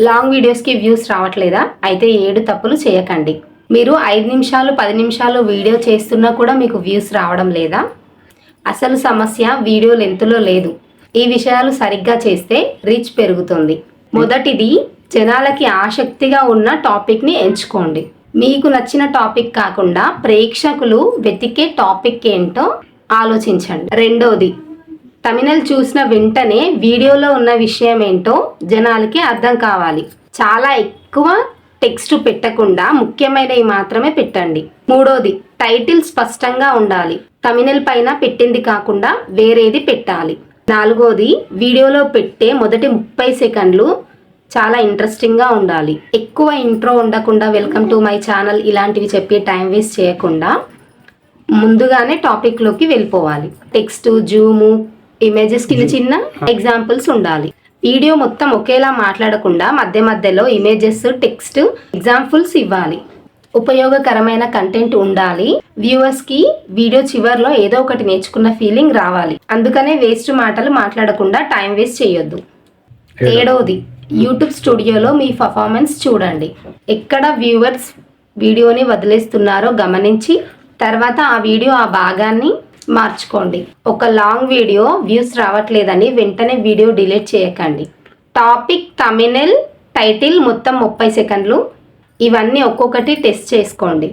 Long వీడియోస్కి views రావట్లేదా? అయితే 7 తప్పులు చేయకండి. మీరు 5 నిమిషాలు 10 నిమిషాలు వీడియో చేస్తున్నా కూడా మీకు వ్యూస్ రావడం లేదా? అసలు సమస్య వీడియో లెంత్లో లేదు. ఈ విషయాలు సరిగ్గా చేస్తే రీచ్ పెరుగుతుంది. మొదటిది, జనాలకి ఆసక్తిగా ఉన్న టాపిక్ని ఎంచుకోండి. మీకు నచ్చిన టాపిక్ కాకుండా ప్రేక్షకులు వెతికే టాపిక్ ఏంటో ఆలోచించండి. రెండోది, తమిళ చూసిన వెంటనే వీడియోలో ఉన్న విషయం ఏంటో జనాలకి అర్థం కావాలి. చాలా ఎక్కువ టెక్స్ట్ పెట్టకుండా ముఖ్యమైనవి మాత్రమే పెట్టండి. మూడోది, టైటిల్ స్పష్టంగా ఉండాలి. తమిళ పైన పెట్టింది కాకుండా వేరేది పెట్టాలి. నాలుగోది, వీడియోలో పెట్టే మొదటి 30 సెకండ్లు చాలా ఇంట్రెస్టింగ్గా ఉండాలి. ఎక్కువ ఇంట్రో ఉండకుండా వెల్కమ్ టు మై ఛానల్ ఇలాంటివి చెప్పి టైం వేస్ట్ చేయకుండా ముందుగానే టాపిక్లోకి వెళ్ళిపోవాలి. టెక్స్ట్, జూము, ఇమేజెస్ కింద చిన్న ఎగ్జాంపుల్స్ ఉండాలి. వీడియో మొత్తం ఒకేలా మాట్లాడకుండా మధ్య మధ్యలో ఇమేజెస్, టెక్స్ట్, ఎగ్జాంపుల్స్ ఇవ్వాలి. ఉపయోగకరమైన కంటెంట్ ఉండాలి. వ్యూవర్స్కి వీడియో చివర్లో ఏదో ఒకటి నేర్చుకున్న ఫీలింగ్ రావాలి. అందుకనే వేస్ట్ మాటలు మాట్లాడకుండా టైం వేస్ట్ చేయొద్దు. ఏడవది, యూట్యూబ్ స్టూడియోలో మీ పర్ఫార్మెన్స్ చూడండి. ఎక్కడ వ్యూవర్స్ వీడియోని వదిలేస్తున్నారో గమనించి తర్వాత ఆ వీడియో ఆ భాగాన్ని మార్చుకోండి. ఒక లాంగ్ వీడియో వ్యూస్ రావట్లేదని వెంటనే వీడియో డిలీట్ చేయకండి. టాపిక్, తమిళ్, టైటిల్ మొత్తం 30 సెకండ్లు, ఇవన్నీ ఒక్కొక్కటి టెస్ట్ చేసుకోండి.